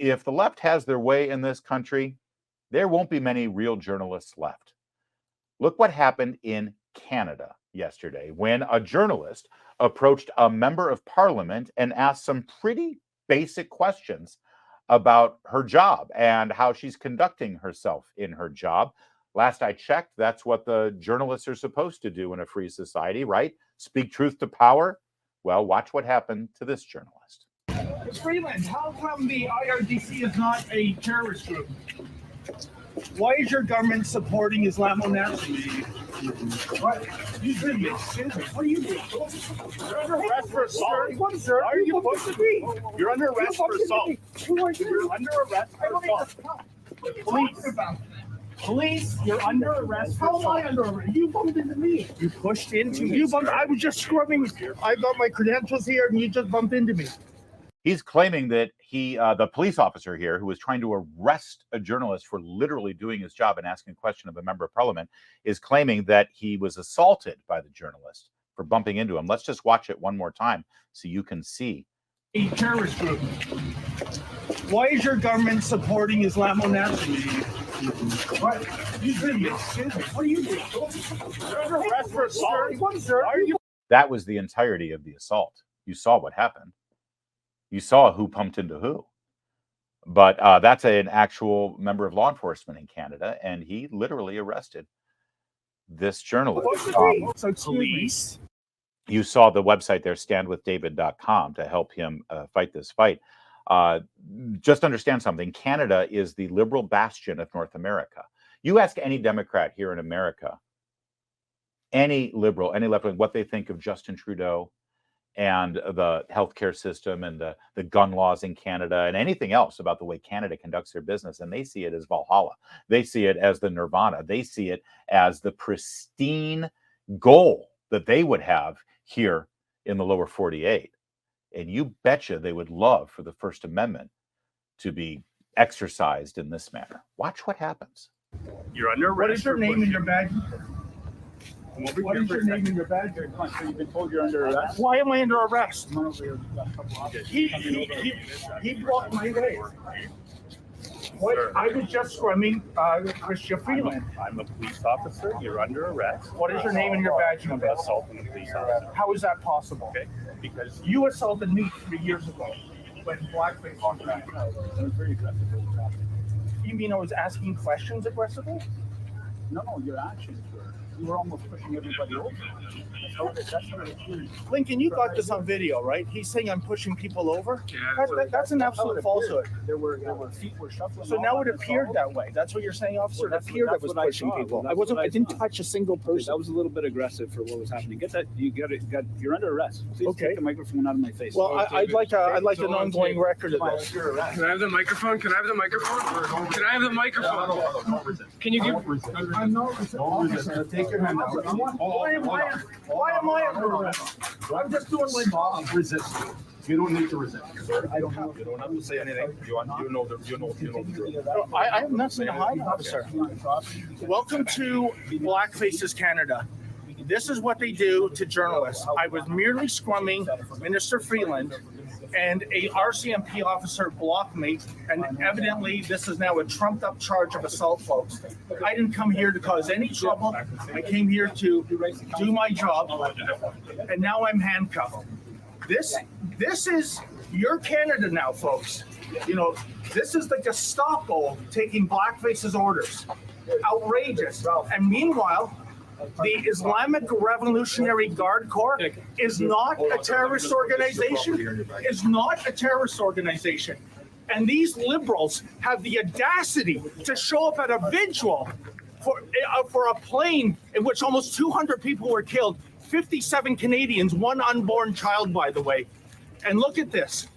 if the left has their way in this country, there won't be many real journalists left. Look what happened in Canada yesterday when a journalist approached a member of parliament and asked some pretty basic questions about her job and how she's conducting herself in her job. Last I checked, that's what the journalists are supposed to do in a free society, right? Speak truth to power. Well, watch what happened to this journalist. Ms. Freeland, how come the IRGC is not a terrorist group? Why is your government supporting Islamo-Nazis? What? Excuse me. What are you doing? You're under arrest for assault. What, sir? Why are you pushing me? You're under arrest for assault. Who are you? You're under arrest for assault. Police, you're under arrest for assault. How am I under arrest? You bumped into me. You pushed into me. You bumped. I was just scrubbing. I got my credentials here, and you just bumped into me. He's claiming that the police officer here, who was trying to arrest a journalist for literally doing his job and asking a question of a member of parliament, is claiming that he was assaulted by the journalist for bumping into him. Let's just watch it one more time so you can see. A terrorist group. Why is your government supporting Islamo-Nazis? What? Excuse me. What are you doing? You're under arrest for assault. What, sir? That was the entirety of the assault. You saw what happened. You saw who pumped into who. But that's an actual member of law enforcement in Canada, and he literally arrested this journalist. Police. You saw the website there, standwithdavid.com, to help him fight this fight. Just understand something. Canada is the liberal bastion of North America. You ask any Democrat here in America, any liberal, any left wing, what they think of Justin Trudeau and the healthcare system and the gun laws in Canada and anything else about the way Canada conducts their business. And they see it as Valhalla. They see it as the Nirvana. They see it as the pristine goal that they would have here in the lower 48. And you betcha they would love for the First Amendment to be exercised in this manner. Watch what happens. You're under arrest. What is your name and your badge? What is your name and your badge? You've been told you're under arrest. Why am I under arrest? He blocked my way. What? I was just scrumming Christian Freeland. I'm a police officer. You're under arrest. What is your name and your badge number? Assaulting a police officer. How is that possible? Okay, because You assaulted me 3 years ago when blackface was back. very aggressive. You mean I was asking questions aggressively? No, your actions were. You were almost pushing everybody over. That's how it appears. Lincoln, you got this on video, right? He's saying I'm pushing people over. That's an absolute falsehood. There were feet were shuffling. So now it appeared that way. That's what you're saying, officer. It appeared I was pushing people. I didn't touch a single person. That was a little bit aggressive for what was happening. Get that? You're under arrest. Please Okay. take the microphone out of my face. Well, I'd like an ongoing record of this. Can I have the microphone? Can I have the microphone? Can I have the microphone? Can you give? I'm not officer. Take your hand out. Why am I under arrest? I'm just doing my job. Resist. You don't need to resist, sir. You don't have to say anything. You know the drill. I have nothing to hide, officer. Welcome to Blackfaces Canada. This is what they do to journalists. I was merely scrumming Minister Freeland, and a RCMP officer blocked me, and evidently this is now a trumped-up charge of assault, folks. I didn't come here to cause any trouble. I came here to do my job, and now I'm handcuffed. This is your Canada now, folks. You know, this is the Gestapo taking Blackface's orders. Outrageous. And meanwhile, the Islamic Revolutionary Guard Corps is not a terrorist organization. Is not a terrorist organization. And these liberals have the audacity to show up at a vigil for a plane in which almost 200 people were killed, 57 Canadians, one unborn child, by the way. And look at this.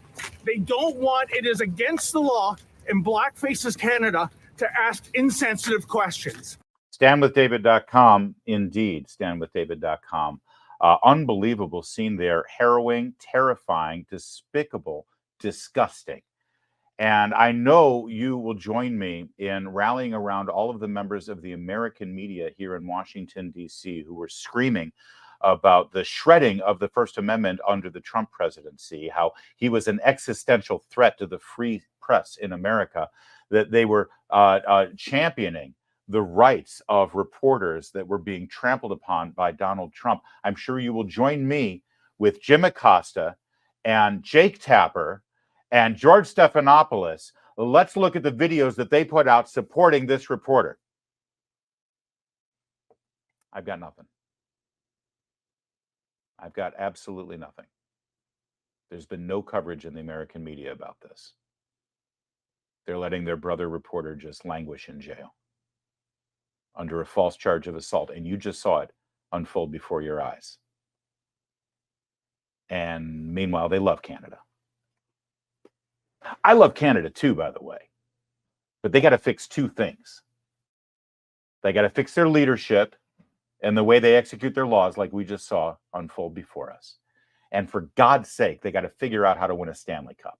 They don't want, it is against the law in Blackfaces Canada to ask insensitive questions. Standwithdavid.com, indeed, standwithdavid.com. Unbelievable scene there. Harrowing, terrifying, despicable, disgusting. And I know you will join me in rallying around all of the members of the American media here in Washington, D.C., who were screaming about the shredding of the First Amendment under the Trump presidency, how he was an existential threat to the free press in America, that they were championing the rights of reporters that were being trampled upon by Donald Trump. I'm sure you will join me with Jim Acosta and Jake Tapper and George Stephanopoulos. Let's look at the videos that they put out supporting this reporter. I've got nothing. I've got absolutely nothing. There's been no coverage in the American media about this. They're letting their brother reporter just languish in jail under a false charge of assault. And you just saw it unfold before your eyes. And meanwhile, they love Canada. I love Canada too, by the way. But they got to fix two things. They got to fix their leadership and the way they execute their laws, like we just saw unfold before us. And for God's sake, they got to figure out how to win a Stanley Cup.